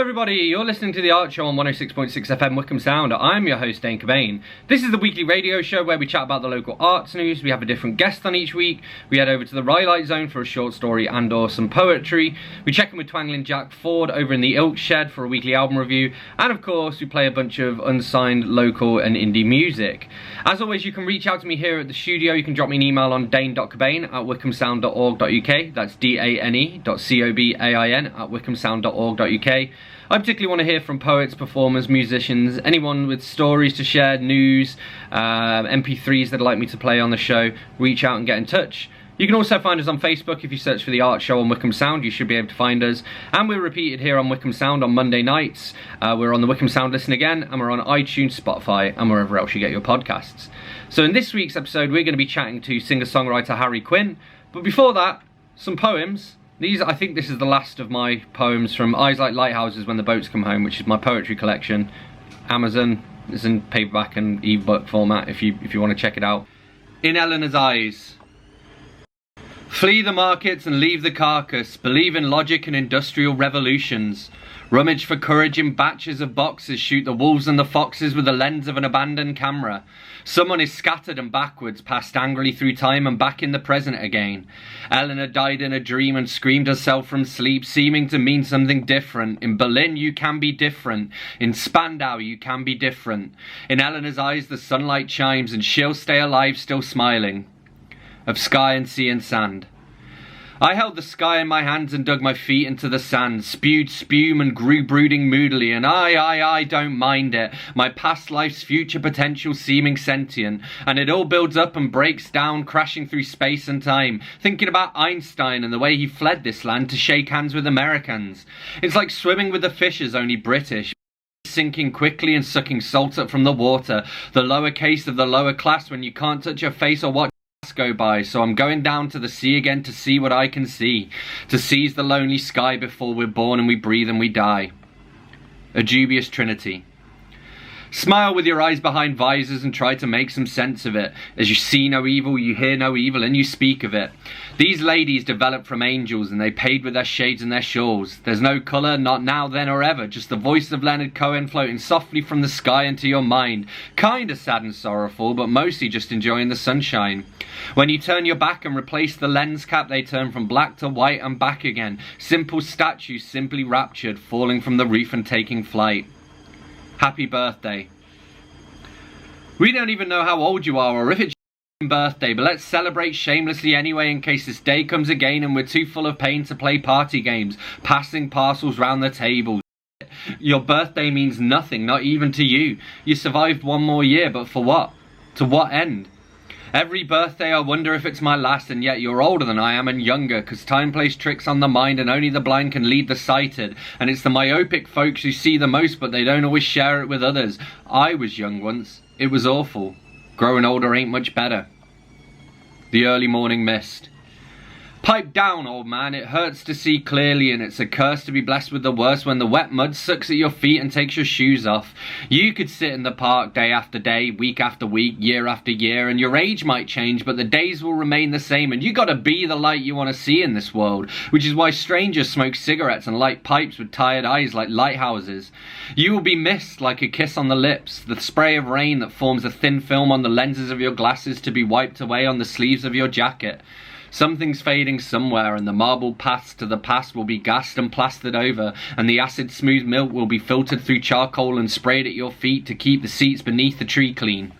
everybody, you're listening to The Art Show on 106.6 FM Wickham Sound. I'm your host, Dane Cobain. This is the weekly radio show where we chat about the local arts news. We have a different guest on each week. We head over to the Rhyolite Zone for a short story and or some poetry. We check in with Twangling Jack Ford over in the Ilk Shed for a weekly album review. And of course, we play a bunch of unsigned local and indie music. As always, you can reach out to me here at the studio. You can drop me an email on dane.cobain@wickhamsound.org.uk. That's dane.cobain@wickhamsound.org.uk. I particularly want to hear from poets, performers, musicians, anyone with stories to share, news, MP3s that'd like me to play on the show. Reach out and get in touch. You can also find us on Facebook. If you search for The Art Show on Wickham Sound, you should be able to find us. And we're repeated here on Wickham Sound on Monday nights. We're on the Wickham Sound Listen Again, and we're on iTunes, Spotify, and wherever else you get your podcasts. So in this week's episode, we're going to be chatting to singer-songwriter Harry Quinn. But before that, some poems. I think this is the last of my poems from Eyes Like Lighthouses When the Boats Come Home, which is my poetry collection. Amazon is in paperback and ebook format if you want to check it out. In Eleanor's Eyes. Flee the markets and leave the carcass. Believe in logic and industrial revolutions. Rummage for courage in batches of boxes. Shoot the wolves and the foxes with the lens of an abandoned camera. Someone is scattered and backwards, passed angrily through time and back in the present again. Eleanor died in a dream and screamed herself from sleep, seeming to mean something different. In Berlin you can be different. In Spandau you can be different. In Eleanor's eyes the sunlight chimes and she'll stay alive still smiling. Of sky and sea and sand. I held the sky in my hands and dug my feet into the sand, spewed spume and grew brooding moodily, and I don't mind it, my past life's future potential seeming sentient, and it all builds up and breaks down, crashing through space and time, thinking about Einstein and the way he fled this land to shake hands with Americans. It's like swimming with the fishes, only British. Sinking quickly and sucking salt up from the water, the lower case of the lower class when you can't touch your face or watch go by, so I'm going down to the sea again to see what I can see, to seize the lonely sky before we're born and we breathe and we die. A dubious trinity. Smile with your eyes behind visors and try to make some sense of it. As you see no evil, you hear no evil, and you speak of it. These ladies developed from angels, and they paid with their shades and their shawls. There's no colour, not now, then, or ever, just the voice of Leonard Cohen floating softly from the sky into your mind. Kinda sad and sorrowful, but mostly just enjoying the sunshine. When you turn your back and replace the lens cap, they turn from black to white and back again. Simple statues, simply raptured, falling from the roof and taking flight. Happy birthday. We don't even know how old you are or if it's your birthday, but let's celebrate shamelessly anyway in case this day comes again and we're too full of pain to play party games, passing parcels round the table. Your birthday means nothing, not even to you. You survived one more year, but for what? To what end? Every birthday I wonder if it's my last, and yet you're older than I am and younger, 'cause time plays tricks on the mind and only the blind can lead the sighted, and it's the myopic folks who see the most but they don't always share it with others. I was young once. It was awful. Growing older ain't much better. The early morning mist. Pipe down, old man, it hurts to see clearly, and it's a curse to be blessed with the worst when the wet mud sucks at your feet and takes your shoes off. You could sit in the park day after day, week after week, year after year, and your age might change, but the days will remain the same, and you gotta be the light you want to see in this world, which is why strangers smoke cigarettes and light pipes with tired eyes like lighthouses. You will be missed like a kiss on the lips, the spray of rain that forms a thin film on the lenses of your glasses to be wiped away on the sleeves of your jacket. Something's fading somewhere, and the marble paths to the past will be gassed and plastered over, and the acid-smooth milk will be filtered through charcoal and sprayed at your feet to keep the seats beneath the tree clean.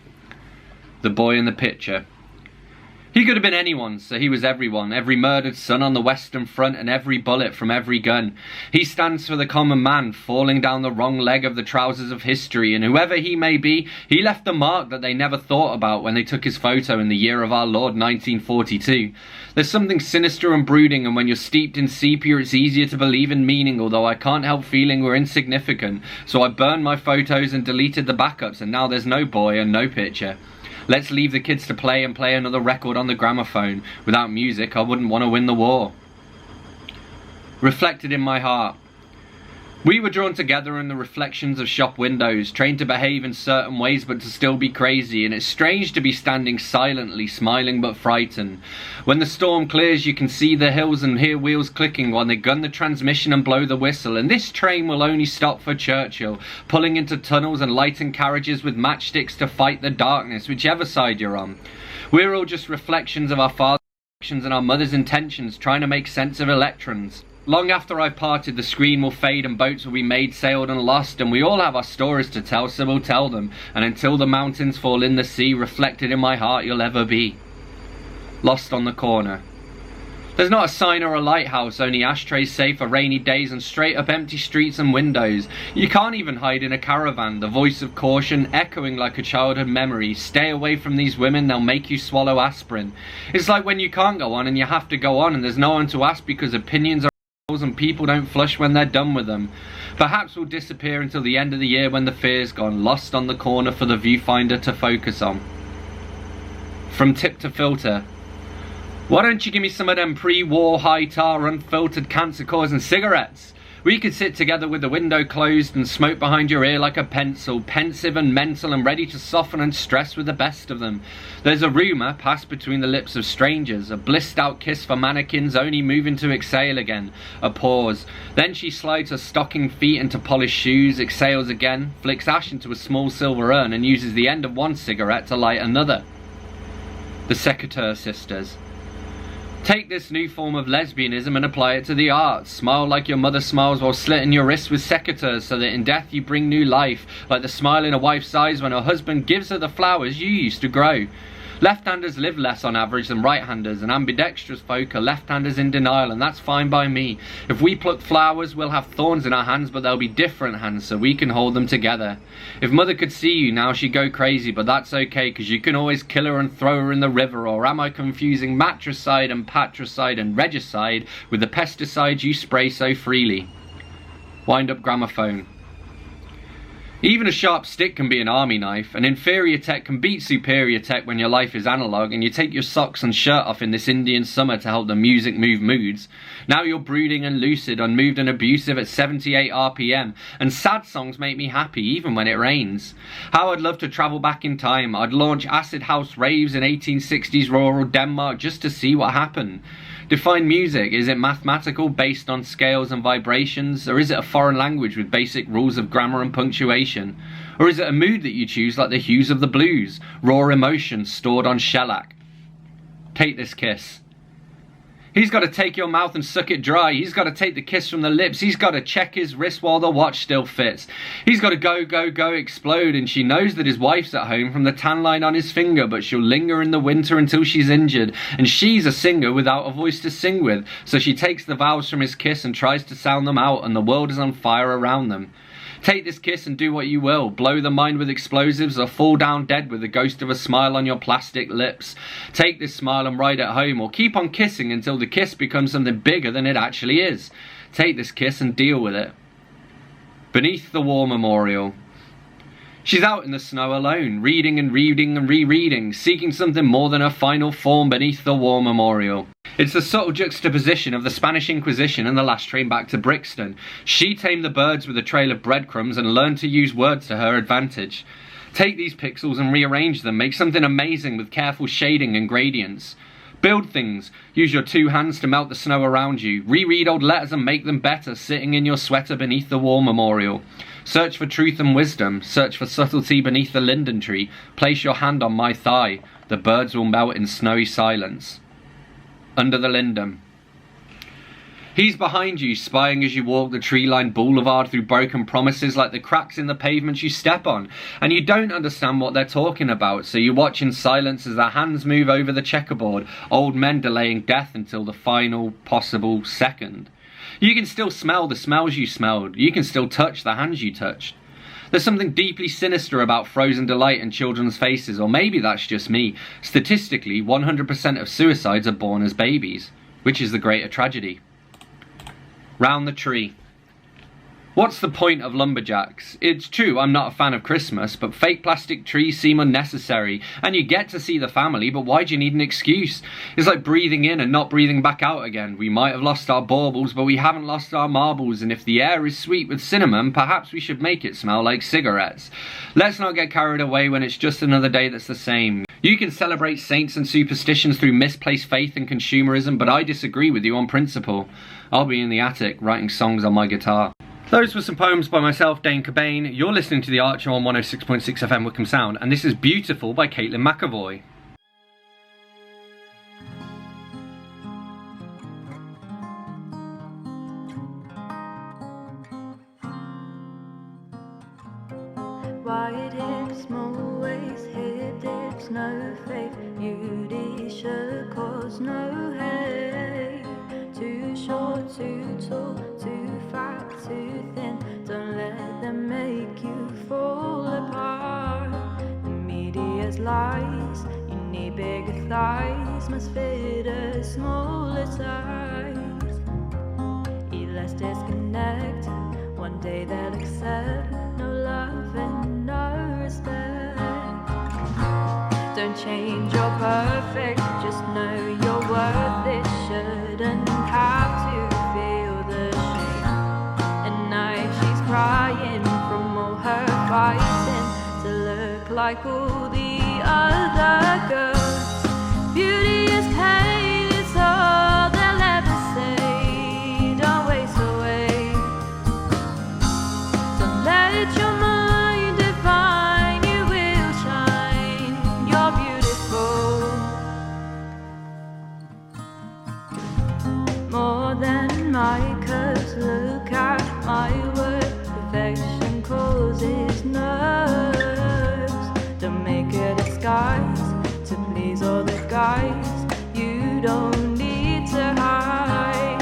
The boy in the picture. He could have been anyone, so he was everyone, every murdered son on the Western Front and every bullet from every gun. He stands for the common man, falling down the wrong leg of the trousers of history, and whoever he may be, he left a mark that they never thought about when they took his photo in the year of our Lord 1942. There's something sinister and brooding, and when you're steeped in sepia it's easier to believe in meaning, although I can't help feeling we're insignificant. So I burned my photos and deleted the backups, and now there's no boy and no picture. Let's leave the kids to play and play another record on the gramophone. Without music, I wouldn't want to win the war. Reflected in my heart. We were drawn together in the reflections of shop windows, trained to behave in certain ways but to still be crazy, and it's strange to be standing silently, smiling but frightened. When the storm clears, you can see the hills and hear wheels clicking while they gun the transmission and blow the whistle, and this train will only stop for Churchill, pulling into tunnels and lighting carriages with matchsticks to fight the darkness, whichever side you're on. We're all just reflections of our father's actions and our mother's intentions, trying to make sense of electrons. Long after I've parted, the screen will fade and boats will be made, sailed and lost, and we all have our stories to tell, so we'll tell them. And until the mountains fall in the sea, reflected in my heart you'll ever be. Lost on the corner. There's not a sign or a lighthouse, only ashtrays safe for rainy days and straight up empty streets and windows. You can't even hide in a caravan, the voice of caution echoing like a childhood memory. Stay away from these women, they'll make you swallow aspirin. It's like when you can't go on and you have to go on and there's no one to ask because opinions are and people don't flush when they're done with them. Perhaps we'll disappear until the end of the year when the fear's gone, lost on the corner for the viewfinder to focus on. From tip to filter. Why don't you give me some of them pre-war high-tar unfiltered cancer-causing cigarettes? We could sit together with the window closed and smoke behind your ear like a pencil, pensive and mental and ready to soften and stress with the best of them. There's a rumour passed between the lips of strangers, a blissed out kiss for mannequins only moving to exhale again, a pause. Then she slides her stocking feet into polished shoes, exhales again, flicks ash into a small silver urn and uses the end of one cigarette to light another. The Secateurs sisters. Take this new form of lesbianism and apply it to the arts. Smile like your mother smiles while slitting your wrists with secateurs so that in death you bring new life, like the smile in a wife's eyes when her husband gives her the flowers you used to grow. Left-handers live less on average than right-handers, and ambidextrous folk are left-handers in denial, and that's fine by me. If we pluck flowers, we'll have thorns in our hands, but they'll be different hands, so we can hold them together. If mother could see you now, she'd go crazy, but that's okay, because you can always kill her and throw her in the river, or am I confusing matricide and patricide and regicide with the pesticides you spray so freely? Wind-up gramophone. Even a sharp stick can be an army knife, and inferior tech can beat superior tech when your life is analog and you take your socks and shirt off in this Indian summer to help the music move moods. Now you're brooding and lucid, unmoved and abusive at 78 RPM, and sad songs make me happy even when it rains. How I'd love to travel back in time. I'd launch acid house raves in 1860s rural Denmark just to see what happened. Define music. Is it mathematical, based on scales and vibrations? Or is it a foreign language with basic rules of grammar and punctuation? Or is it a mood that you choose like the hues of the blues? Raw emotion stored on shellac. Take this kiss. He's got to take your mouth and suck it dry. He's got to take the kiss from the lips. He's got to check his wrist while the watch still fits. He's got to go, go, go, explode. And she knows that his wife's at home from the tan line on his finger, but she'll linger in the winter until she's injured. And she's a singer without a voice to sing with. So she takes the vowels from his kiss and tries to sound them out, and the world is on fire around them. Take this kiss and do what you will. Blow the mind with explosives or fall down dead with the ghost of a smile on your plastic lips. Take this smile and ride it home, or keep on kissing until the kiss becomes something bigger than it actually is. Take this kiss and deal with it. Beneath the War Memorial. She's out in the snow alone, reading and reading and rereading, seeking something more than her final form beneath the War Memorial. It's the subtle juxtaposition of the Spanish Inquisition and the last train back to Brixton. She tamed the birds with a trail of breadcrumbs and learned to use words to her advantage. Take these pixels and rearrange them, make something amazing with careful shading and gradients. Build things. Use your two hands to melt the snow around you. Reread old letters and make them better, sitting in your sweater beneath the War Memorial. Search for truth and wisdom. Search for subtlety beneath the linden tree. Place your hand on my thigh. The birds will melt in snowy silence. Under the linden. He's behind you, spying as you walk the tree-lined boulevard through broken promises like the cracks in the pavement you step on, and you don't understand what they're talking about, so you watch in silence as their hands move over the checkerboard, old men delaying death until the final possible second. You can still smell the smells you smelled. You can still touch the hands you touched. There's something deeply sinister about frozen delight in children's faces, or maybe that's just me. Statistically, 100% of suicides are born as babies, which is the greater tragedy. Round the tree. What's the point of lumberjacks? It's true, I'm not a fan of Christmas, but fake plastic trees seem unnecessary. And you get to see the family, but why do you need an excuse? It's like breathing in and not breathing back out again. We might have lost our baubles, but we haven't lost our marbles. And if the air is sweet with cinnamon, perhaps we should make it smell like cigarettes. Let's not get carried away when it's just another day that's the same. You can celebrate saints and superstitions through misplaced faith and consumerism, but I disagree with you on principle. I'll be in the attic writing songs on my guitar. Those were some poems by myself, Dane Cobain. You're listening to The Archer on 106.6 FM Wickham Sound, and this is Beautiful by Caitlin McAvoy. Wide hips, small waist, hip dips, no fake beauty should cause no hate. Too short, too tall, too fat, too thin. Don't let them make you fall apart. The media's lies. You need bigger thighs, must fit a smaller size. Let's disconnect. One day they'll accept no love and no respect. Don't change, you're perfect. Just know you're worth it. Shouldn't have to feel the shame. At night she's crying from all her fighting to look like all the other girls. Beauty is pain, it's all they'll ever say. Don't waste away. Don't let your mind define, you will shine. You're beautiful. More than my curves, look at my work. Perfection causes nerves. Don't make a disguise to please all the guys. You don't need to hide.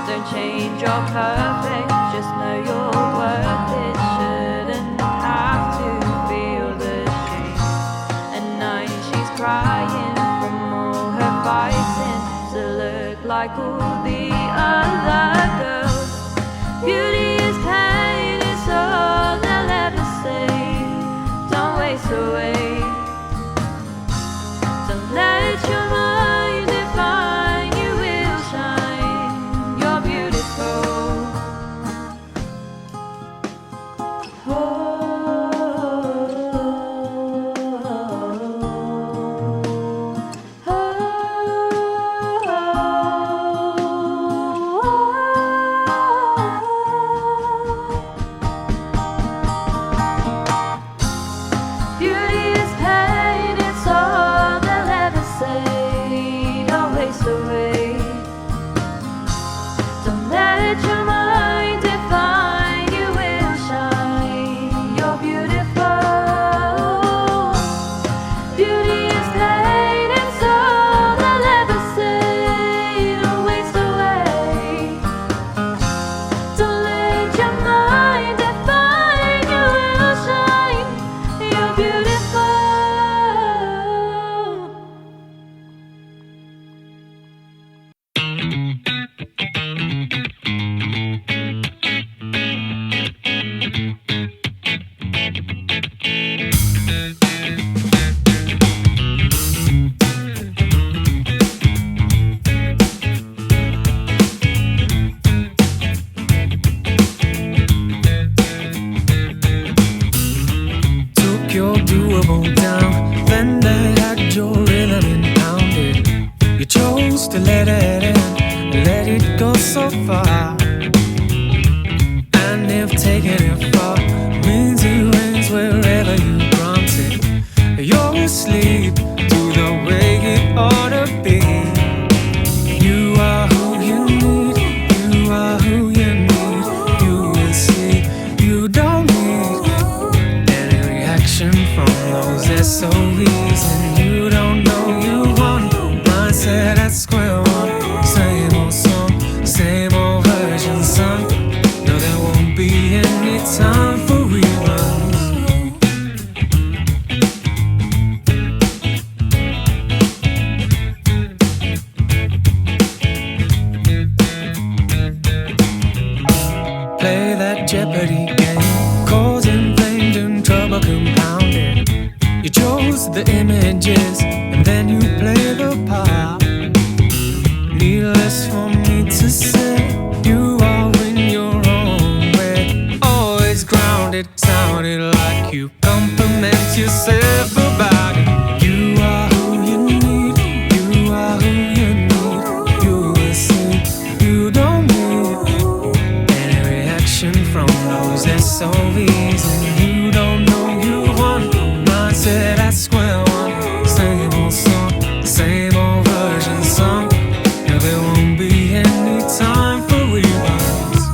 Don't change, you're perfect. Just know you're worth it. Shouldn't have to feel the shame. At night she's crying from all her fighting to look like all the other girls. Beauty is pain, it's all they'll ever say. Don't waste away. Don't let your mind define, you will shine. You're beautiful. Beauty is pain, it's all they'll ever say. Don't waste away. Don't let your mind define, you will shine. You're beautiful. Beauty is pain, it's all they'll ever say. Don't waste away. Don't let your mind define, you will shine. You're beautiful. Took your doable down, then they hacked your rhythm and pounded. You chose to let it in, let it go so far. And if taking it far means you reigns wherever you grant it, you're asleep to the way it ought to be. You are who you need, you are who you need. You will see, you don't need any reaction from those SOEs. And you don't know you want mindset at square one. Same old song, same old version, son. No, there won't be any time for reruns. Play like Jeopardy game, cause inflamed and trouble compounded. You chose the images and then you play the part. Needless for me to say, you are in your own way. Always grounded, sounded like you compliment yourself about it. You are who you need, you are who you need. You will see, you don't need any reaction from those SOVs. And you don't know you want mindset at square one. Same old song, the same old version song. Now there won't be any time for reruns.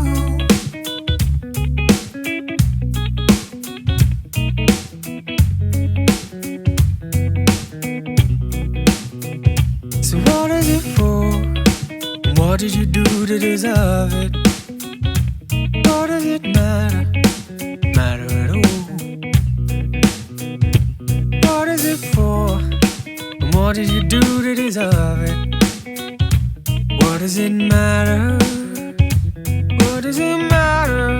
So what is it for? What did you do to deserve it? What does it matter? Matter at all? What is it for? And what did you do to deserve it? What does it matter? What does it matter?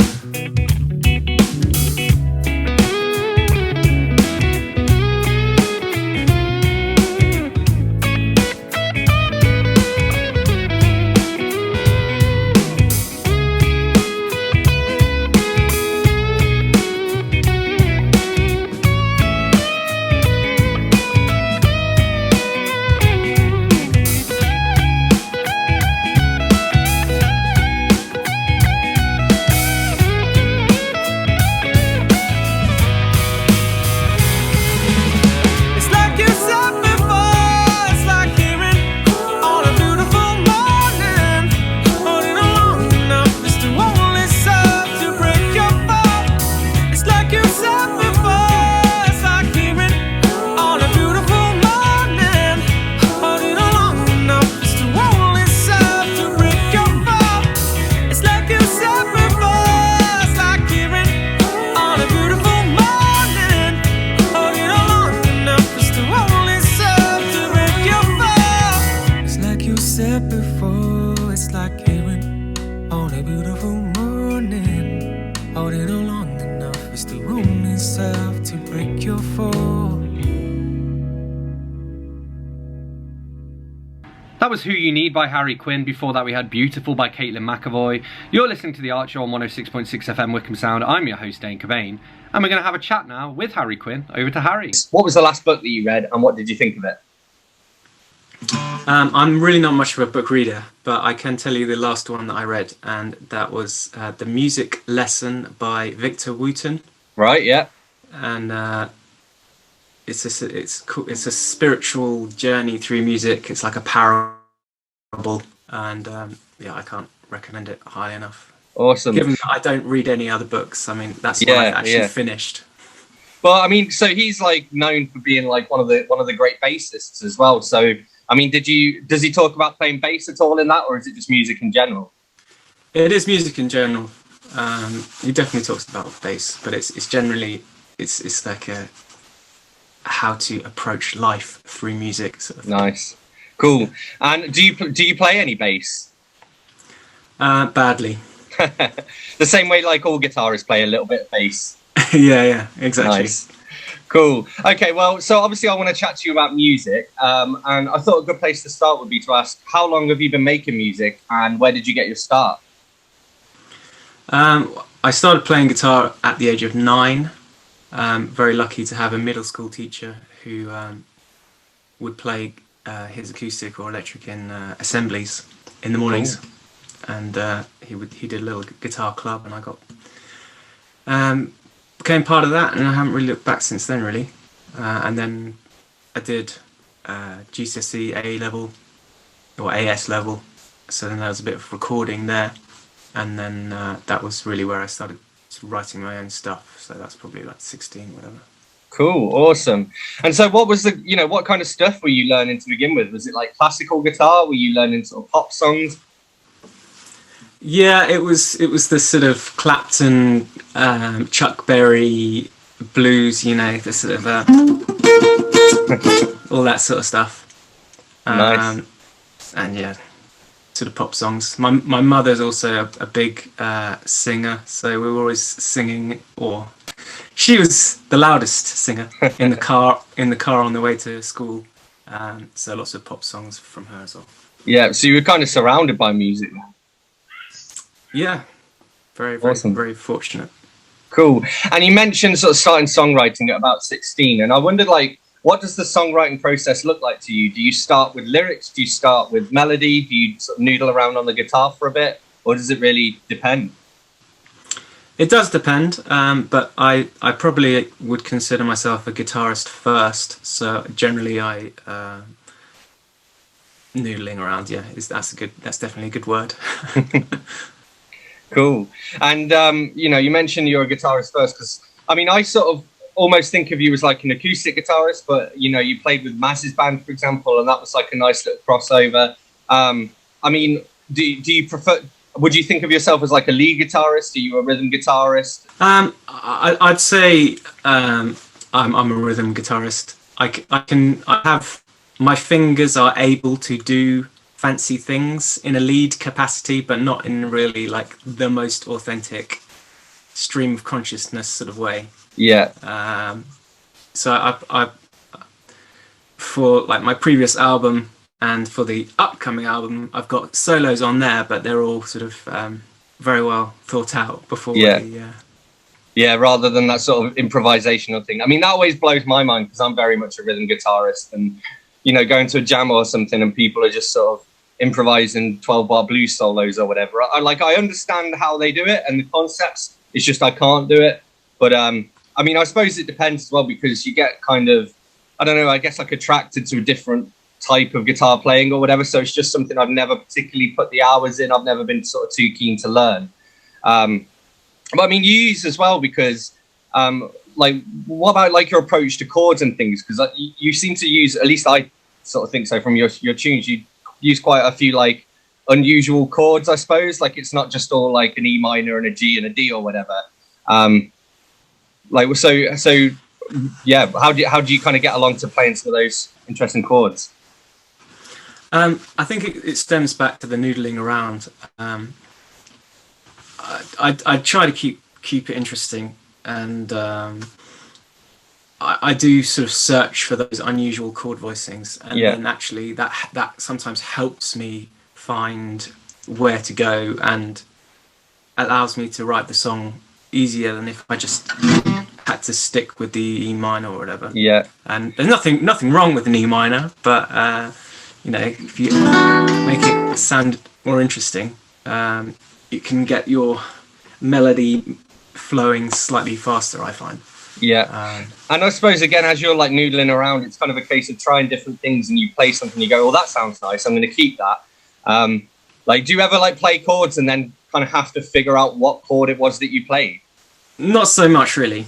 That was Who You Need by Harry Quinn. Before that we had Beautiful by Caitlin McAvoy. You're listening to The Art Show on 106.6 FM Wickham Sound. I'm your host Dane Cobain. And we're going to have a chat now with Harry Quinn. Over to Harry. What was the last book that you read and what did you think of it? I'm really not much of a book reader, but I can tell you the last one that I read, and that was The Music Lesson by Victor Wooten. Right, yeah. And it's a spiritual journey through music. It's like a parable, and yeah, I can't recommend it high enough. Awesome. Given that I don't read any other books, I mean that's what I've actually finished. Well, I mean, so he's like known for being like one of the great bassists as well. So, I mean, does he talk about playing bass at all in that, or is it just music in general? It is music in general. He definitely talks about bass, but it's generally it's like a how to approach life through music sort of thing. Nice, cool. And do you play any bass? Badly. The same way like all guitarists play a little bit of bass. yeah, exactly. Nice. Cool. Okay, well, so obviously I want to chat to you about music, and I thought a good place to start would be to ask, how long have you been making music, and where did you get your start? I started playing guitar at the age of 9. Very lucky to have a middle school teacher who would play his acoustic or electric in assemblies in the mornings. Cool. And he did a little guitar club, and I got became part of that, and I haven't really looked back since then, really. And then I did GCSE A level or AS level, so then there was a bit of recording there, and then that was really where I started writing my own stuff. So that's probably like 16, whatever. Cool, awesome. And so what was what kind of stuff were you learning to begin with? Was it like classical guitar? Were you learning sort of pop songs? Yeah, it was the sort of Clapton, Chuck Berry blues, the sort of all that sort of stuff. Nice. And yeah, sort of pop songs. My mother's also a big singer, so we were always singing, or she was the loudest singer in the car on the way to school. So lots of pop songs from her as well. Yeah, so you were kind of surrounded by music. Yeah, very Awesome. very fortunate. Cool. And you mentioned sort of starting songwriting at about 16, and I wondered, like, what does the songwriting process look like to you? Do you start with lyrics? Do you start with melody? Do you sort of noodle around on the guitar for a bit? Or does it really depend? It does depend, but I probably would consider myself a guitarist first. So generally, I noodling around. Yeah, that's definitely a good word. Cool. And you know, you mentioned you're a guitarist first, because I mean, I sort of almost think of you as like an acoustic guitarist, but you know, you played with Maz's band, for example, and that was like a nice little crossover. I mean, do you prefer? Would you think of yourself as like a lead guitarist? Are you a rhythm guitarist? I'd say I'm a rhythm guitarist. I have my fingers are able to do fancy things in a lead capacity, but not in really like the most authentic stream of consciousness sort of way. Yeah. So I for like my previous album and for the upcoming album, I've got solos on there, but they're all sort of very well thought out before. Yeah, rather than that sort of improvisational thing. I mean, that always blows my mind, because I'm very much a rhythm guitarist, and you know, going to a jam or something and people are just sort of improvising 12-bar blues solos or whatever. I understand how they do it and the concepts. It's just I can't do it. But I mean, I suppose it depends as well, because you get kind of, I don't know, I guess like attracted to a different type of guitar playing or whatever. So it's just something I've never particularly put the hours in. I've never been sort of too keen to learn. But I mean, you use as well, because like, what about like your approach to chords and things? Because you seem to use, at least I sort of think so from your tunes, you use quite a few like unusual chords, I suppose. Like, it's not just all like an E minor and a G and a D or whatever. Like, so yeah, how do you kind of get along to playing some of those interesting chords? I think it stems back to the noodling around. I try to keep it interesting, and I do sort of search for those unusual chord voicings, and then actually that sometimes helps me find where to go and allows me to write the song easier than if I just had to stick with the E minor or whatever. Yeah. And there's nothing wrong with an E minor, but you know, if you make it sound more interesting, you can get your melody flowing slightly faster, I find. Yeah. And I suppose, again, as you're like noodling around, it's kind of a case of trying different things, and you play something, you go, well, that sounds nice, I'm going to keep that. Like, do you ever like play chords and then kind of have to figure out what chord it was that you played? Not so much, really.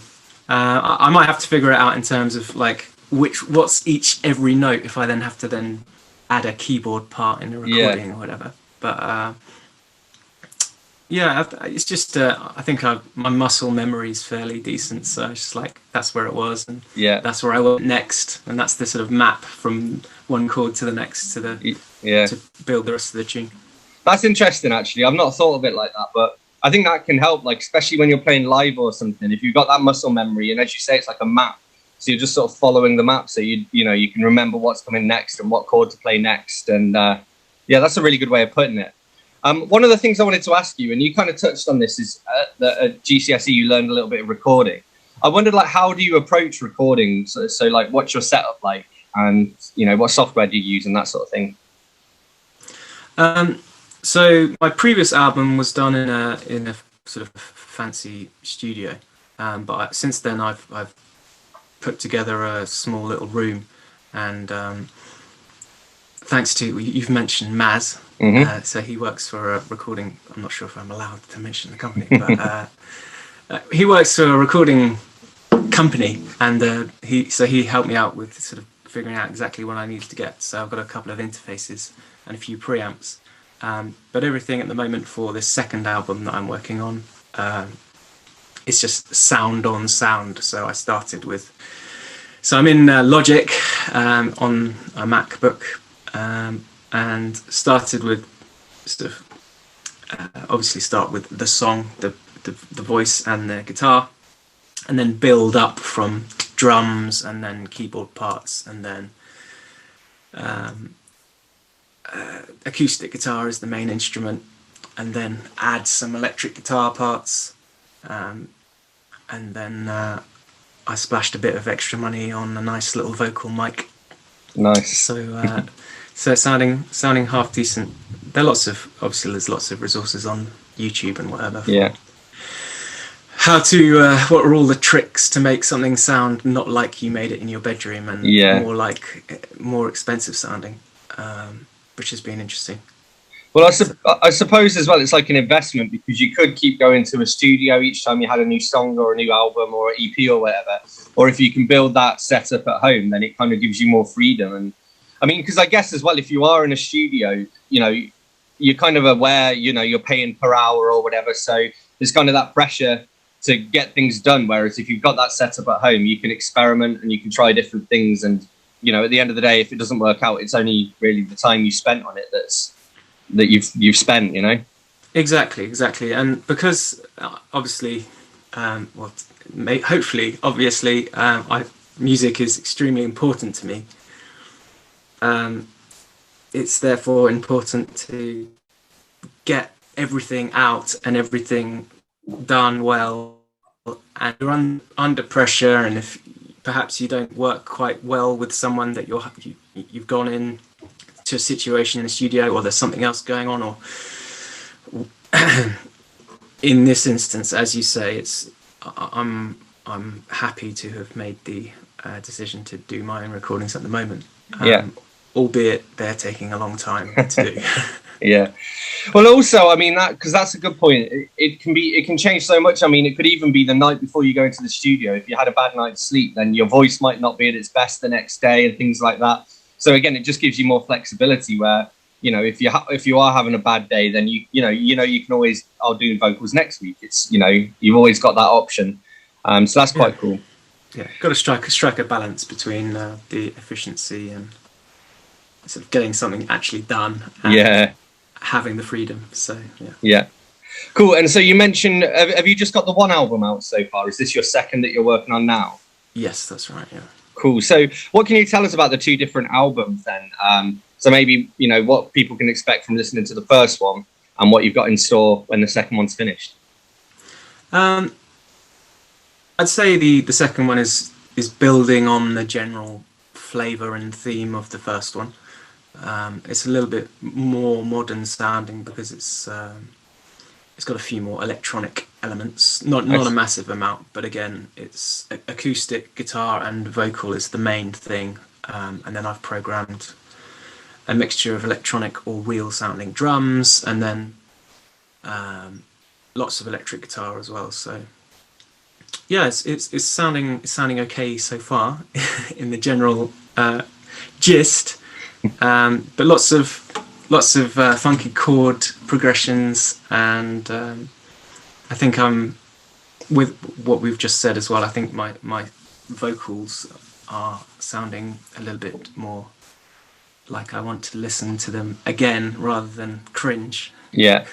I might have to figure it out in terms of like what's every note, if I then have to then add a keyboard part in the recording or whatever. But yeah, it's just I think my muscle memory is fairly decent, so it's just like that's where it was, and that's where I went next, and that's the sort of map from one chord to the next to to build the rest of the tune. That's interesting, actually. I've not thought of it like that, but I think that can help, like especially when you're playing live or something. If you've got that muscle memory, and as you say, it's like a map, so you're just sort of following the map, so you can remember what's coming next and what chord to play next, and yeah, that's a really good way of putting it. One of the things I wanted to ask you, and you kind of touched on this, is that at GCSE you learned a little bit of recording. I wondered, like, how do you approach recording? So like, what's your setup like, and what software do you use and that sort of thing? So my previous album was done in a sort of fancy studio, but since then I've put together a small little room, and thanks to, you've mentioned Maz. Mm-hmm. So he works for a recording, I'm not sure if I'm allowed to mention the company, but he works for a recording company, and he helped me out with sort of figuring out exactly what I needed to get. So I've got a couple of interfaces and a few preamps, but everything at the moment for this second album that I'm working on, it's just sound on sound. So I started with, so I'm in Logic on a MacBook, and started with sort of obviously start with the song, the voice and the guitar, and then build up from drums and then keyboard parts, and then acoustic guitar is the main instrument, and then add some electric guitar parts, and then I splashed a bit of extra money on a nice little vocal mic. Nice. So sounding half decent. There's lots of resources on YouTube and whatever. Yeah. How to what are all the tricks to make something sound not like you made it in your bedroom, and more expensive sounding, which has been interesting. Well, I suppose as well, it's like an investment, because you could keep going to a studio each time you had a new song or a new album or an EP or whatever. Or if you can build that setup at home, then it kind of gives you more freedom. And I mean, because I guess as well, if you are in a studio, you know, you're kind of aware, you know, you're paying per hour or whatever. So there's kind of that pressure to get things done. Whereas if you've got that setup at home, you can experiment and you can try different things. And, you know, at the end of the day, if it doesn't work out, it's only really the time you spent on it that you've spent, you know. Exactly, and because obviously, music is extremely important to me. It's therefore important to get everything out and everything done well, and you're under pressure, and if perhaps you don't work quite well with someone that you've gone in to a situation in a studio, or there's something else going on, or in this instance, as you say, I'm happy to have made the decision to do my own recordings at the moment. Albeit they're taking a long time to do. Yeah. Well, also, I mean, because that's a good point. It can change so much. I mean, it could even be the night before you go into the studio. If you had a bad night's sleep, then your voice might not be at its best the next day and things like that. So again, it just gives you more flexibility where, you know, if you are having a bad day, then you can always, I'll do vocals next week. It's, you know, you've always got that option. So that's quite cool. Yeah, got to strike a balance between the efficiency and sort of getting something actually done. And having the freedom. So yeah. Cool. And so you mentioned, have you just got the one album out so far? Is this your second that you're working on now? Yes, that's right. Yeah. Cool. So what can you tell us about the two different albums then? So maybe, you know, what people can expect from listening to the first one and what you've got in store when the second one's finished. I'd say the second one is building on the general flavour and theme of the first one. It's a little bit more modern sounding because it's got a few more electronic elements, not a massive amount, but again, it's acoustic guitar and vocal is the main thing, and then I've programmed a mixture of electronic or real sounding drums, and then lots of electric guitar as well. So yeah, it's sounding okay so far in the general gist, but lots of funky chord progressions, and I think I'm with what we've just said as well. I think my vocals are sounding a little bit more like I want to listen to them again rather than cringe. Yeah.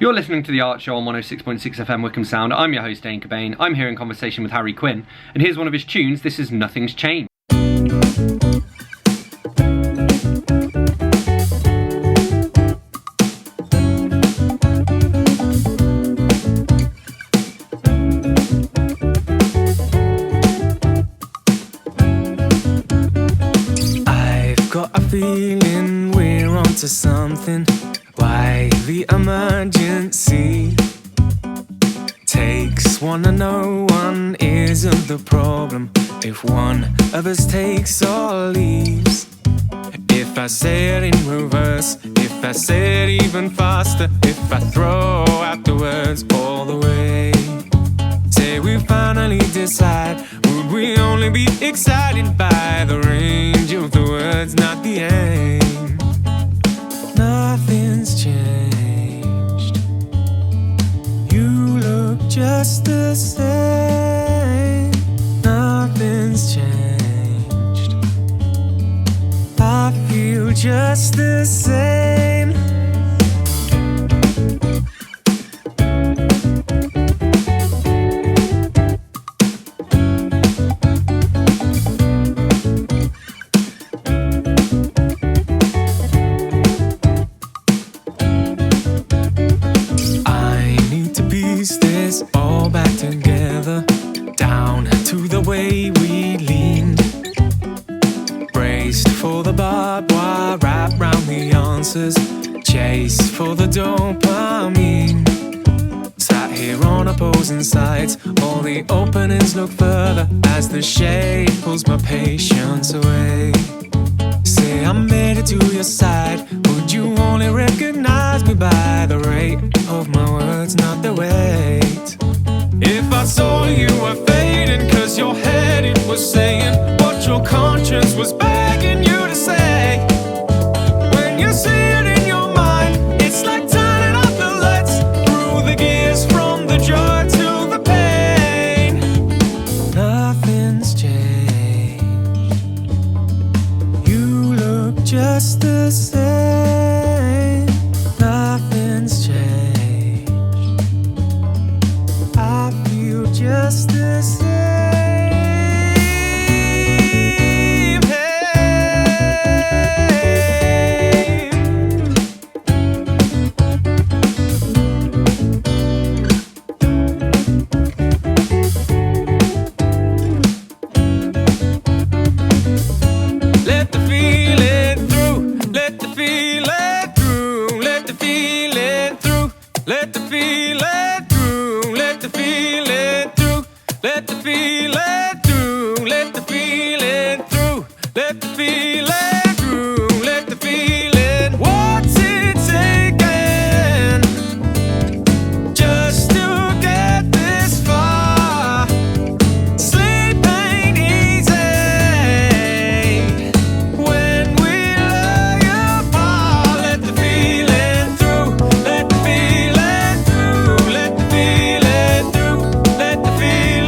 You're listening to The Art Show on 106.6 FM Wickham Sound. I'm your host, Dane Cobain. I'm here in conversation with Harry Quinn, and here's one of his tunes. This is Nothing's Changed. I've got a feeling we're onto something. Why the emergency? Takes one to know one isn't the problem. If one of us takes or leaves. If I say it in reverse, if I say it even faster, if I throw out the words all the way. Say we finally decide, would we only be excited by the range of the words, not the aim? Nothing's changed. You look just the same. Nothing's changed. I feel just the same. go back together, down to the way we leaned. Braced for the barbed wire, wrap round the answers, chase for the dopamine. Sat here on opposing sides, all the openings look further as the shade pulls my patience away. Say I made it to your side, would you only recognize me by the rate of my words, not the weight? If I saw you were fading, cause your head it was saying what your conscience was begging you to say. When you see it in your mind, it's like turning off the lights, through the gears from the joy to the pain. Nothing's changed, you look just the same. Nothing's changed, I feel just the same. Let the feeling through, let the feeling through, let the feeling through, let the feeling through, let the feeling through, let the feeling through, let the feeling through, let the feeling through, let the feeling. What's it taking just to get this far? Sleep ain't easy when we lay apart. Let the feeling through, let the feeling through, let the feeling through, let the feeling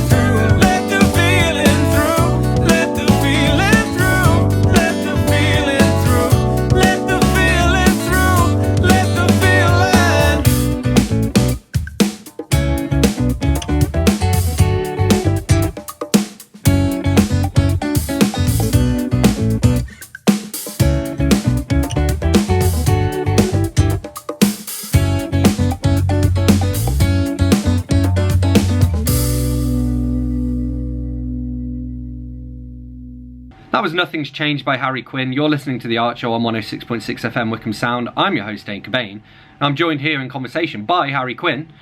through, let the feeling through, let the feeling through, let the feeling through, let the feeling through, let the feeling. That was Nothing's Changed by Harry Quinn. You're listening to The Art Show on 106.6 FM Wickham Sound. I'm your host, Dane Cobain. And I'm joined here in conversation by Harry Quinn.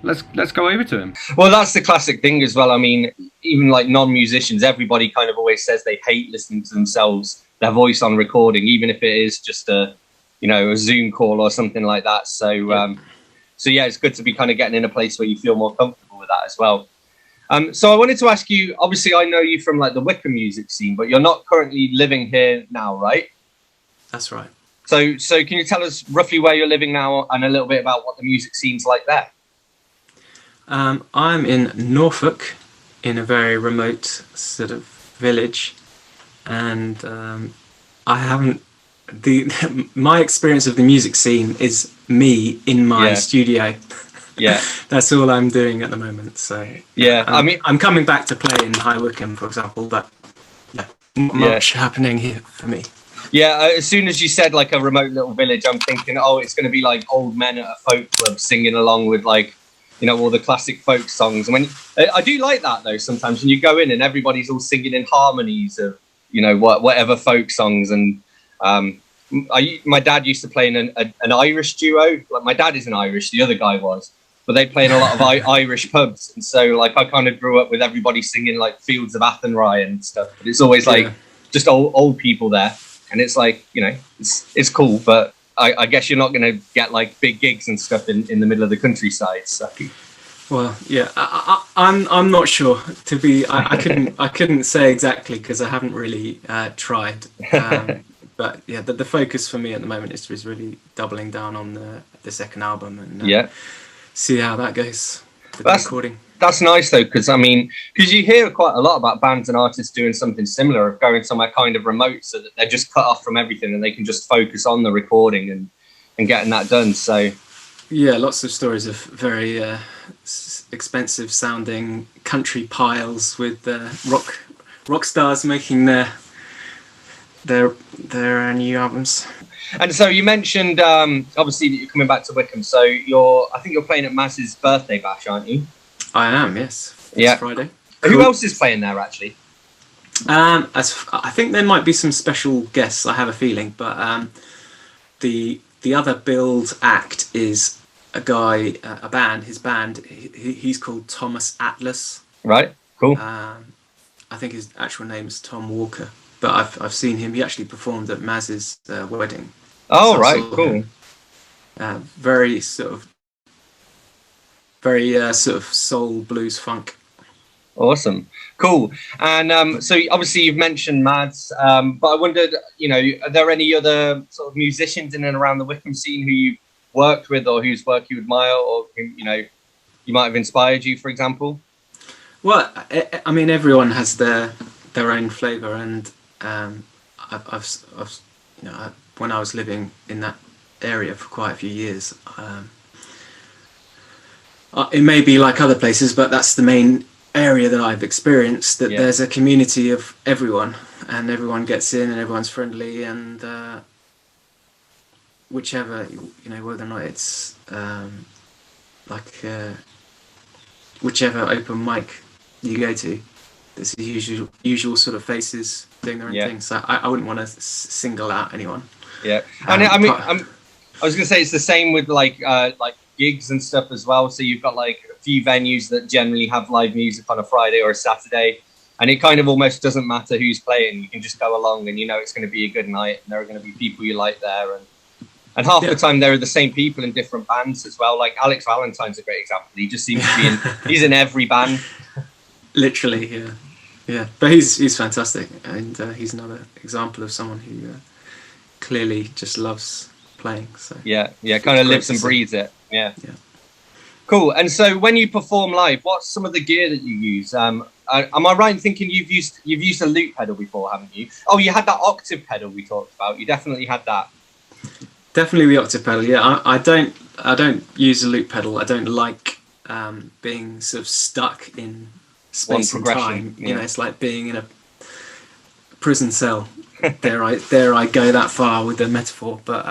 Let's go over to him. Well, that's the classic thing as well. I mean, even like non-musicians, everybody kind of always says they hate listening to themselves, their voice on recording, even if it is just a Zoom call or something like that. So yeah, it's good to be kind of getting in a place where you feel more comfortable with that as well. So I wanted to ask you, obviously I know you from like the Wickham music scene, but you're not currently living here now, right? That's right. So can you tell us roughly where you're living now and a little bit about what the music scene's like there? I'm in Norfolk, in a very remote sort of village, and I haven't. My experience of the music scene is me in my studio. Yeah, that's all I'm doing at the moment. So yeah, I mean, I'm coming back to play in High Wycombe, for example, but much happening here for me. Yeah, as soon as you said like a remote little village, I'm thinking, oh, it's going to be like old men at a folk club singing along with like, all the classic folk songs. And I do like that though. Sometimes when you go in and everybody's all singing in harmonies of, whatever folk songs. And my dad used to play in an Irish duo. Like my dad isn't Irish, the other guy was, but they play in a lot of Irish pubs. And so like I kind of grew up with everybody singing like Fields of Athenry and stuff. But it's always like just old people there. And it's like, it's cool, but I guess you're not going to get like big gigs and stuff in the middle of the countryside. So. Well, yeah, I'm not sure. I couldn't say exactly because I haven't really tried. But yeah, the focus for me at the moment is really doubling down on the second album and see how that goes with the recording. That's nice though, because you hear quite a lot about bands and artists doing something similar, of going somewhere kind of remote so that they're just cut off from everything and they can just focus on the recording and getting that done. So yeah, lots of stories of very expensive sounding country piles with rock stars making their new albums. And so you mentioned obviously that you're coming back to Wickham, so I think you're playing at Maz's birthday bash, aren't you? I am, yes. It's Yeah. Friday. Who Cool. else is playing there, actually? I think there might be some special guests. I have a feeling, but the other build act is a guy, a band. His band, he's called Thomas Atlas. Right. Cool. I think his actual name is Tom Walker, but I've seen him. He actually performed at Maz's wedding. Oh, So I right. saw Cool. him. Very sort of soul blues funk. Awesome. Cool. And so obviously you've mentioned Mads, but I wondered, are there any other sort of musicians in and around the Wycombe scene who you've worked with or whose work you admire or who, you might have inspired you, for example? Well, I mean, everyone has their own flavour, and I've when I was living in that area for quite a few years, it may be like other places, but that's the main area that I've experienced, that there's a community of everyone, and everyone gets in and everyone's friendly, and whichever, whether or not it's whichever open mic you go to, there's the usual sort of faces doing their own thing, so I wouldn't want to single out anyone. And I mean, I was gonna say it's the same with like gigs and stuff as well. So you've got like a few venues that generally have live music on a Friday or a Saturday, and it kind of almost doesn't matter who's playing. You can just go along and it's going to be a good night, and there are going to be people you like there, and half the time there are the same people in different bands as well. Like Alex Valentine's a great example. He just seems to be he's in every band. Literally, yeah. But he's fantastic, and he's another example of someone who clearly just loves playing. So kind of lives and breathes it. Yeah. Cool. And so when you perform live, what's some of the gear that you use? Am I right in thinking you've used a loop pedal before, haven't you? Oh, you had that octave pedal we talked about. You definitely had that. Definitely the octave pedal. Yeah, I don't use a loop pedal. I don't like being sort of stuck in space and time. It's like being in a prison cell. Dare I go that far with the metaphor? But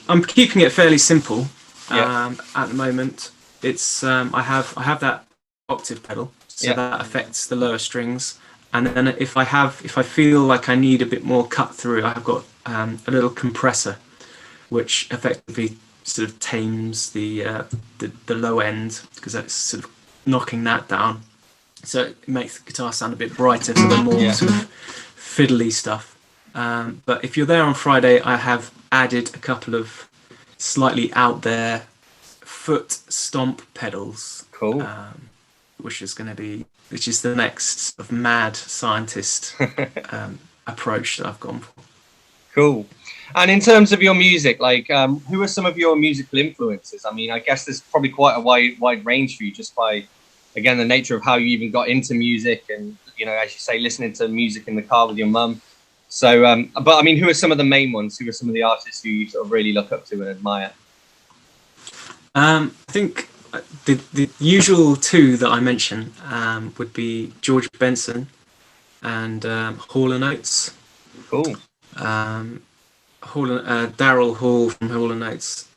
I'm keeping it fairly simple at the moment. It's I have that octave pedal, so that affects the lower strings. And then if I feel like I need a bit more cut through, I've got a little compressor, which effectively sort of tames the low end, because that's sort of knocking that down. So it makes the guitar sound a bit brighter for the more sort of fiddly stuff. But if you're there on Friday, I have added a couple of slightly out there foot stomp pedals. Cool. Which is the next sort of mad scientist approach that I've gone for. Cool. And in terms of your music, like who are some of your musical influences? I mean, I guess there's probably quite a wide range for you, just by, again, the nature of how you even got into music, and as you say, listening to music in the car with your mum. So, but I mean, who are some of the main ones? Who are some of the artists who you sort of really look up to and admire? I think the usual two that I mention would be George Benson and Hall & Oates. Cool. Daryl Hall from Hall & Oates.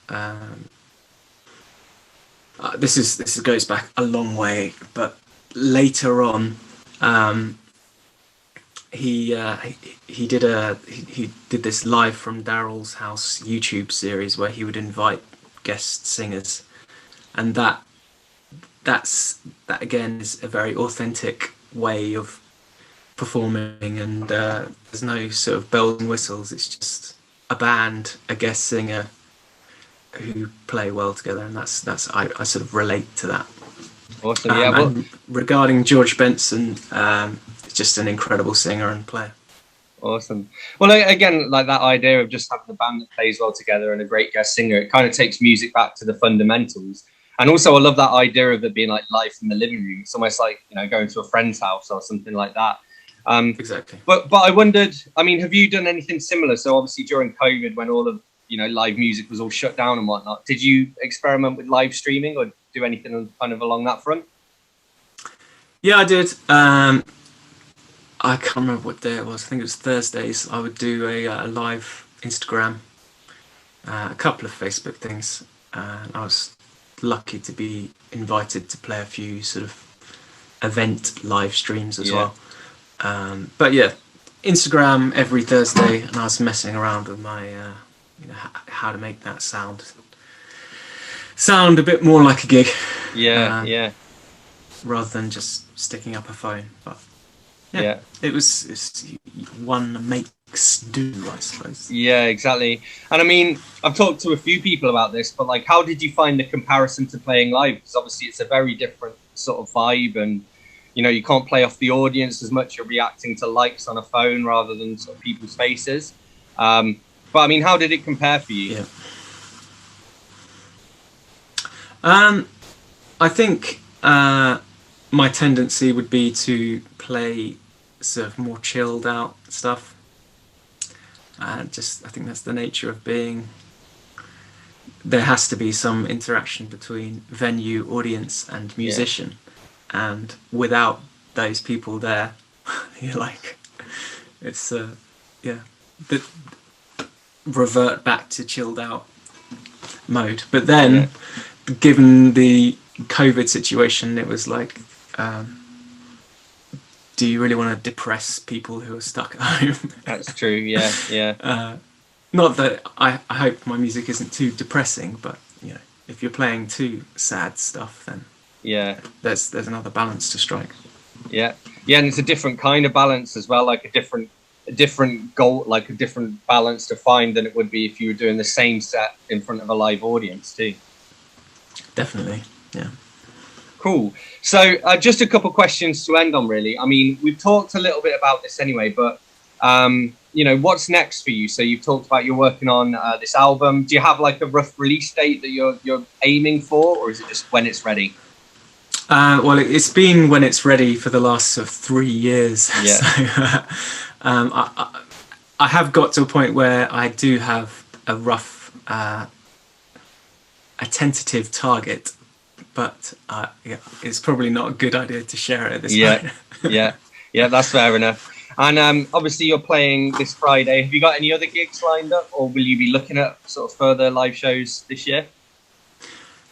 This goes back a long way, but later on, he did this live from Daryl's house YouTube series where he would invite guest singers, and that again is a very authentic way of performing, and there's no sort of bells and whistles. It's just a band, a guest singer who play well together, and I sort of relate to that. Awesome. And regarding George Benson, just an incredible singer and player. Awesome. Well, again, like that idea of just having a band that plays well together and a great guest singer, it kind of takes music back to the fundamentals. And also I love that idea of it being like live in the living room. It's almost like, going to a friend's house or something like that. Exactly. But I wondered, I mean, have you done anything similar? So obviously during COVID, when all of, live music was all shut down and whatnot, did you experiment with live streaming or do anything kind of along that front? Yeah, I did. I can't remember what day it was. I think it was Thursdays. I would do a live Instagram a couple of Facebook things. I was lucky to be invited to play a few sort of event live streams as well. But yeah, Instagram every Thursday, and I was messing around with my, how to make that sound a bit more like a gig. Rather than just sticking up a phone. But yeah. It's one makes do, I suppose. Yeah, exactly. And I mean, I've talked to a few people about this, but like, how did you find the comparison to playing live? Because obviously it's a very different sort of vibe, and you can't play off the audience as much. You're reacting to likes on a phone rather than sort of people's faces. But I mean, how did it compare for you? I think my tendency would be to play sort of more chilled out stuff. I think that's the nature of being. There has to be some interaction between venue, audience, and musician, and without those people there, you're like, it's revert back to chilled out mode. But then, given the COVID situation, it was like, do you really want to depress people who are stuck at home? That's true. Yeah. Not that I hope my music isn't too depressing, but if you're playing too sad stuff, then there's another balance to strike. Yeah, and it's a different kind of balance as well, like a different goal, like a different balance to find than it would be if you were doing the same set in front of a live audience too. Definitely, yeah. Cool. So just a couple questions to end on, really. I mean, we've talked a little bit about this anyway, but what's next for you? So you've talked about you're working on this album. Do you have like a rough release date that you're aiming for, or is it just when it's ready? Well, it's been when it's ready for the last sort of 3 years. Yeah. So, I have got to a point where I do have a rough, a tentative target, but it's probably not a good idea to share it at this point. Yeah, that's fair enough. And obviously you're playing this Friday. Have you got any other gigs lined up, or will you be looking at sort of further live shows this year?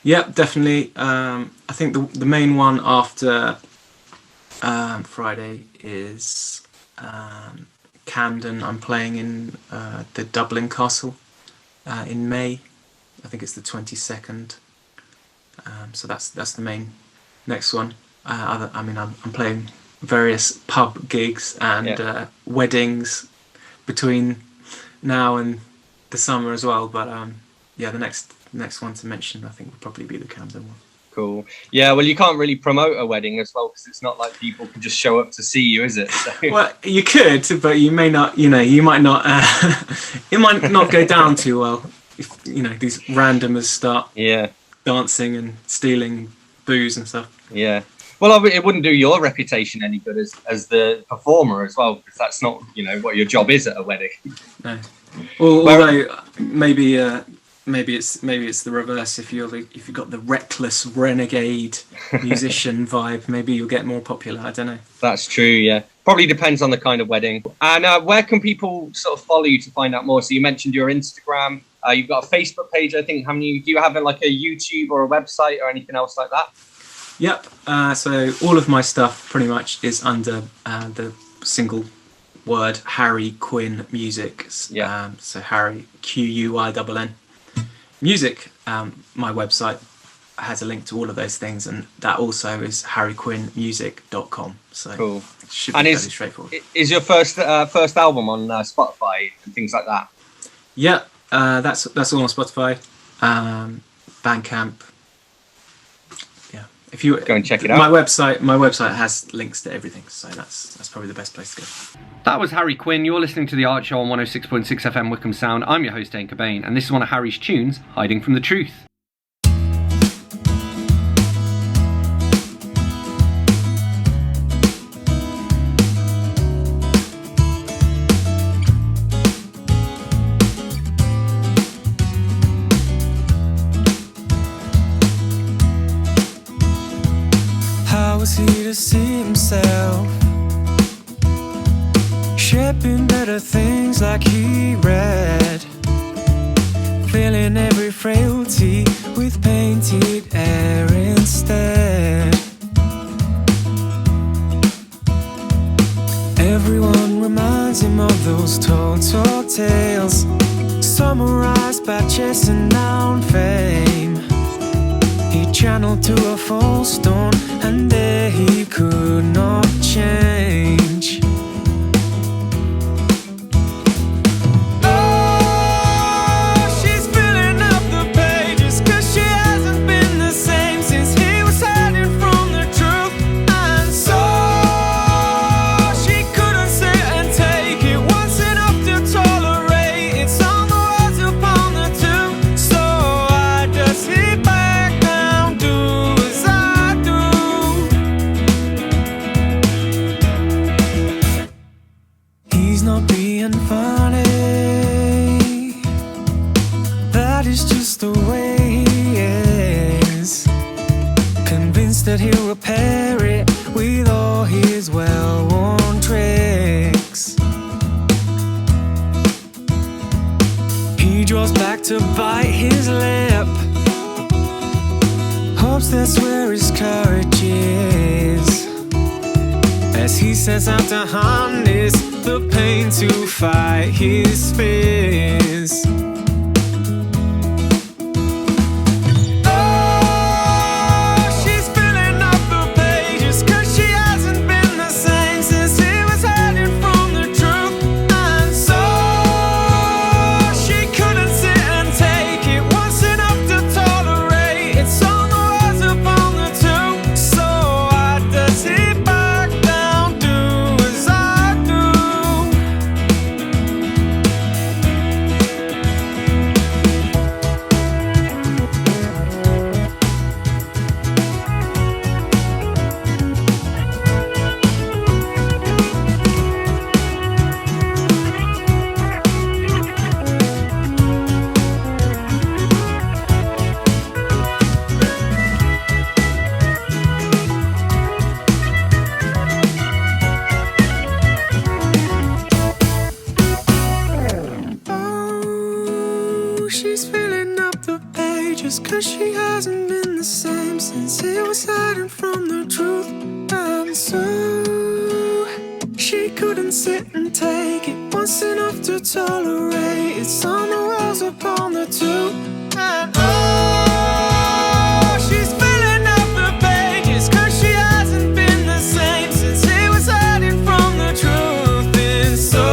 Yeah, definitely. I think the main one after Friday is Camden. I'm playing in the Dublin Castle in May. I think it's the 22nd. So that's the main next one. I'm playing various pub gigs and weddings between now and the summer as well. But the next one to mention, I think, would probably be the Camden one. Cool. Yeah, well, you can't really promote a wedding as well, because it's not like people can just show up to see you, is it? So. Well, you could, but you may not. You might not. It might not go down too well if these randomers start dancing and stealing booze and stuff. Yeah. Well, it wouldn't do your reputation any good as the performer as well, because that's not what your job is at a wedding. No. Well, although maybe it's the reverse. If you've got the reckless renegade musician vibe, maybe you'll get more popular. I don't know. That's true. Yeah, probably depends on the kind of wedding. And where can people sort of follow you to find out more? So you mentioned your Instagram. You've got a Facebook page, I think. Do you have like a YouTube or a website or anything else like that? Yep. So all of my stuff pretty much is under the single word Harry Quinn Music. Yeah. So Harry Quinn Music. My website has a link to all of those things, and that also is harryquinnmusic.com. So cool. It should be fairly straightforward. Is your first album on Spotify and things like that? Yeah. That's all on Spotify, Bandcamp. Yeah, if you go and check it out. My website has links to everything, so that's probably the best place to go. That was Harry Quinn. You're listening to The Art Show on 106.6 FM Wickham Sound. I'm your host, Dane Cobain, and this is one of Harry's tunes, Hiding from the Truth. How was he to see himself shaping better things like he read, feeling hiding every frailty with painted air instead. Everyone reminds him of those tall tales, summarized by chasing down fame. He channeled to a false dawn, and there he could not change. That he'll repair it with all his well-worn tricks. He draws back to bite his lip, hopes that's where his courage is, as he sets out to harness the pain to fight his fears. She's filling up the pages, 'cause she hasn't been the same since he was hiding from the truth. And so she couldn't sit and take it once enough to tolerate. It's on the walls upon the two. And oh, she's filling up the pages, 'cause she hasn't been the same since he was hiding from the truth. And so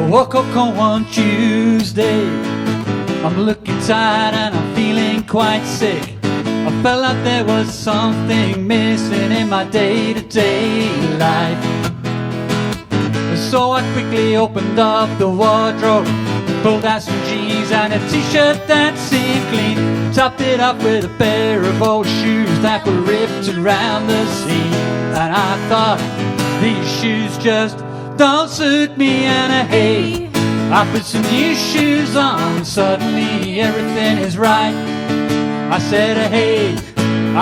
woke up on one Tuesday. I'm looking tired and I'm feeling quite sick. I felt like there was something missing in my day-to-day life. So I quickly opened up the wardrobe, pulled out some jeans and a t-shirt that seemed clean, topped it up with a pair of old shoes that were ripped around the seam. And I thought, these shoes just don't suit me. And hey, I put some new shoes on, suddenly everything is right. I said hey,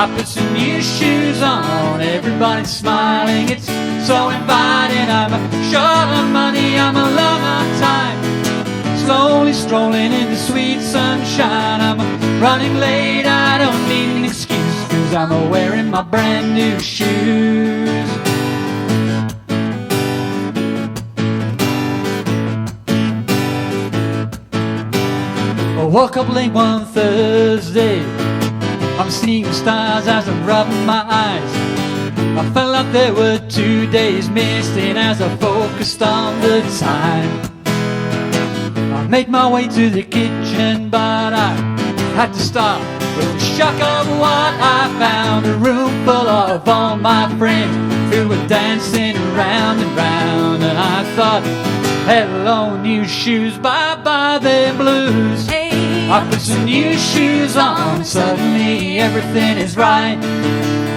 I put some new shoes on, everybody's smiling, it's so inviting. I'm short on money, I'm long on time, slowly strolling in the sweet sunshine. I'm running late, I don't need an excuse, 'cause I'm wearing my brand new shoes. I woke up late one Thursday, I'm seeing stars as I'm rubbing my eyes. I felt like there were 2 days missing as I focused on the time. Made my way to the kitchen, but I had to stop with the shock of what I found. A room full of all my friends who were dancing round and round. And I thought, hello, new shoes, bye-bye, them blues. I put some new shoes on, suddenly everything is right.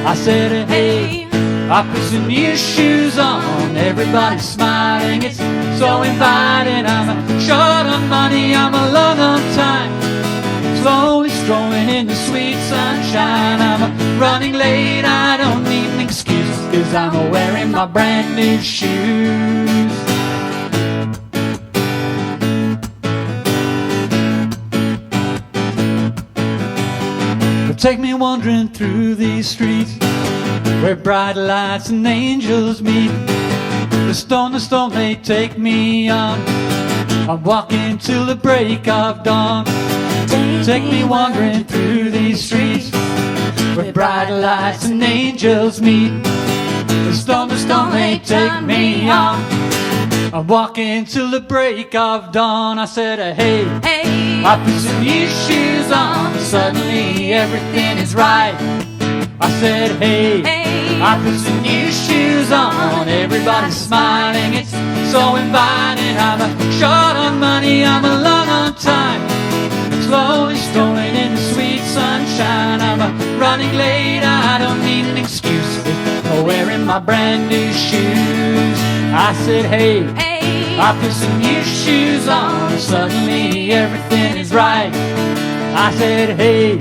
I said, hey, I put some new shoes on, everybody's smiling, it's so inviting. I'm short on money, I'm long on time, slowly strolling in the sweet sunshine. I'm running late, I don't need an excuse, 'cause I'm wearing my brand new shoes. Take me wandering through these streets where bright lights and angels meet. The stone they take me on. I'm walking till the break of dawn. Take me wandering through these streets where bright lights and angels meet. The stone they take me on. I'm walking till the break of dawn. I said, hey, I put some new shoes on, suddenly everything is right. I said, hey, I put some new shoes on, everybody's smiling, it's so inviting. I'm short on money, I'm long on time, slowly strolling in the sweet sunshine. I'm running late, I don't need an excuse for wearing my brand new shoes. I said, hey, I put some new shoes on, suddenly everything is right. I said, hey,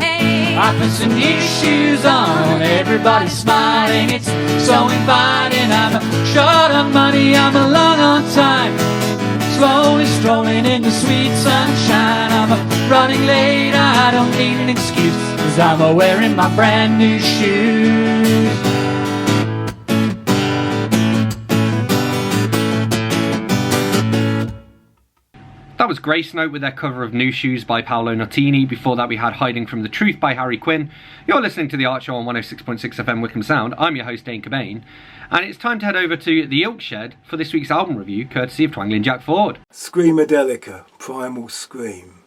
I put some new shoes on, everybody's smiling, it's so inviting. I'm short on money, I'm long on time, slowly strolling in the sweet sunshine. I'm running late, I don't need an excuse, 'cause I'm wearing my brand new shoes. That was Grace Note with their cover of New Shoes by Paolo Nutini. Before that we had Hiding from the Truth by Harry Quinn. You're listening to The Art Show on 106.6 FM Wickham Sound. I'm your host Dane Cobain. And it's time to head over to the Ilk Shed for this week's album review, courtesy of Twangling Jack Ford. Screamadelica, Primal Scream.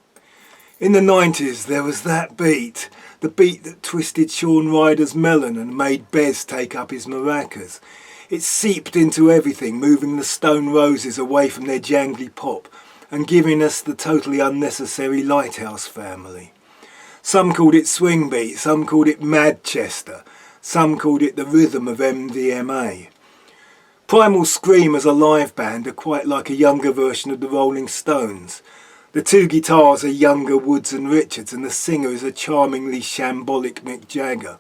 In the 90s there was that beat, the beat that twisted Shaun Ryder's melon and made Bez take up his maracas. It seeped into everything, moving the Stone Roses away from their jangly pop and giving us the totally unnecessary Lighthouse Family. Some called it swing beat, some called it Manchester, some called it the rhythm of MDMA. Primal Scream as a live band are quite like a younger version of the Rolling Stones. The two guitars are younger Woods and Richards and the singer is a charmingly shambolic Mick Jagger.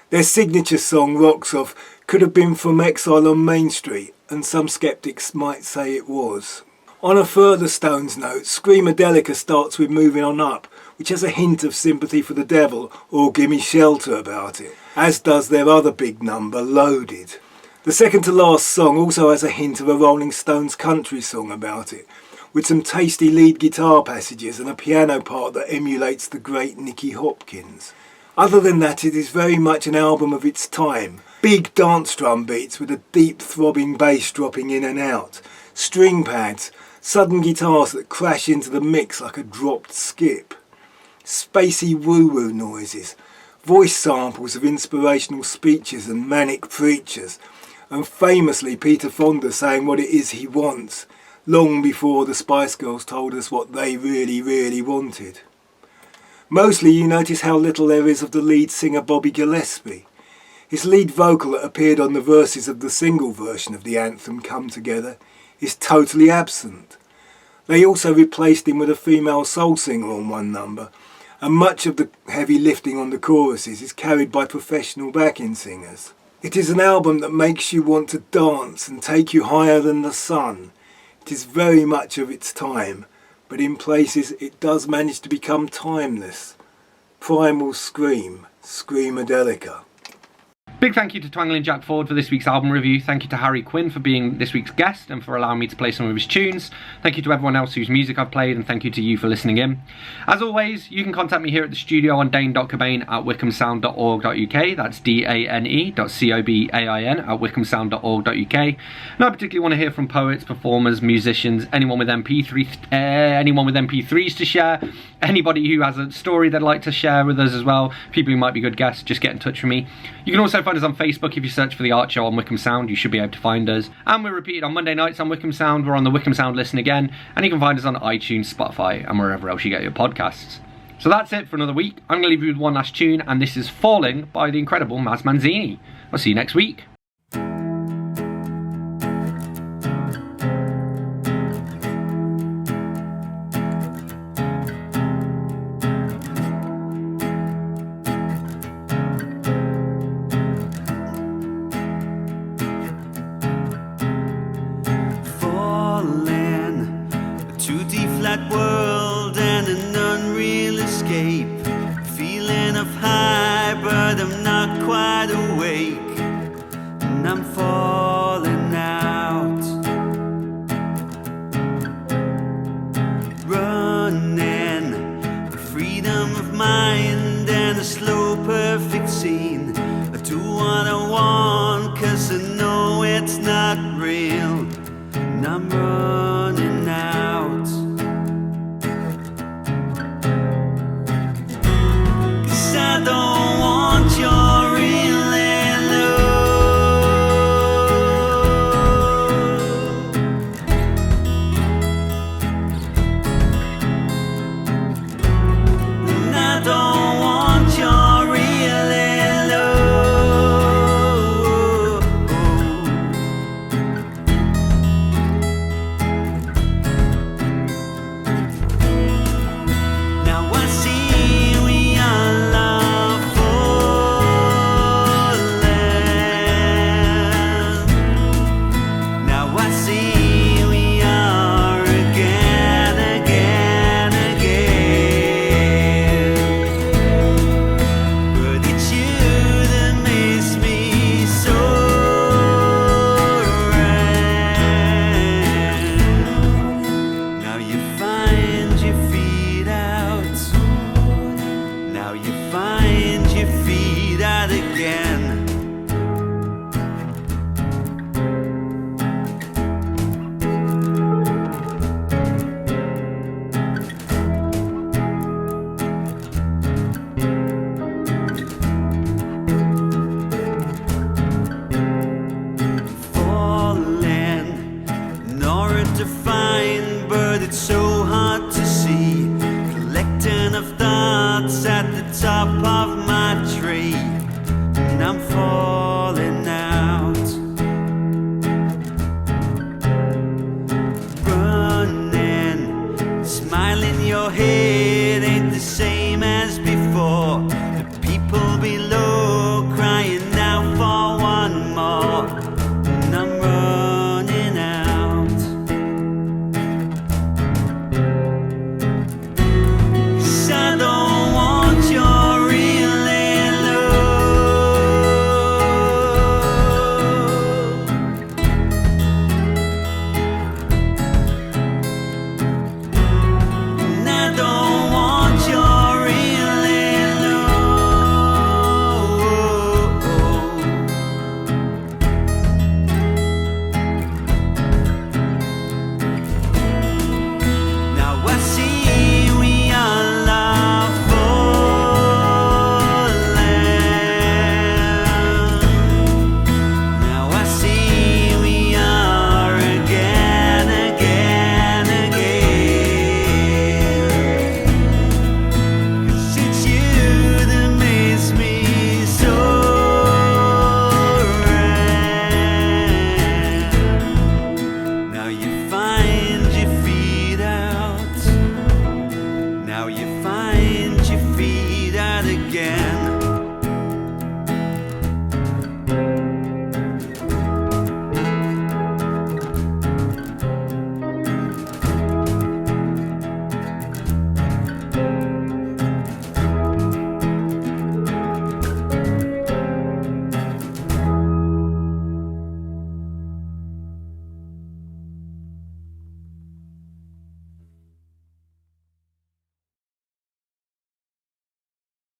Their signature song rocks off could have been from Exile on Main Street, and some sceptics might say it was. On a further Stones note, Screamadelica starts with Moving On Up, which has a hint of Sympathy for the Devil or Gimme Shelter about it, as does their other big number, Loaded. The second to last song also has a hint of a Rolling Stones country song about it, with some tasty lead guitar passages and a piano part that emulates the great Nicky Hopkins. Other than that, it is very much an album of its time. Big dance drum beats with a deep throbbing bass dropping in and out, string pads, sudden guitars that crash into the mix like a dropped skip, spacey woo-woo noises, voice samples of inspirational speeches and manic preachers, and famously Peter Fonda saying what it is he wants, long before the Spice Girls told us what they really wanted. Mostly you notice how little there is of the lead singer Bobby Gillespie. His lead vocal that appeared on the verses of the single version of the anthem Come Together is totally absent. They also replaced him with a female soul singer on one number, and much of the heavy lifting on the choruses is carried by professional backing singers. It is an album that makes you want to dance and take you higher than the sun. It is very much of its time, but in places it does manage to become timeless. Primal Scream, Screamadelica. Big thank you to Twangling Jack Ford for this week's album review. Thank you to Harry Quinn for being this week's guest and for allowing me to play some of his tunes. Thank you to everyone else whose music I've played, and thank you to you for listening in. As always, you can contact me here at the studio on dane.cobain@wickhamsound.org.uk. That's dane.cobain@wickhamsound.org.uk. And I particularly want to hear from poets, performers, musicians, anyone with MP3s to share, anybody who has a story they'd like to share with us as well, people who might be good guests. Just get in touch with me. You can also find us on Facebook. If you search for The Art Show on Wickham Sound, you should be able to find us. And we're repeated on Monday nights on Wickham Sound. We're on the Wickham Sound Listen again, and you can find us on iTunes, Spotify, and wherever else you get your podcasts. So that's it for another week. I'm going to leave you with one last tune, and this is Falling by the incredible Maz Manzini. I'll see you next week. World and an unreal escape.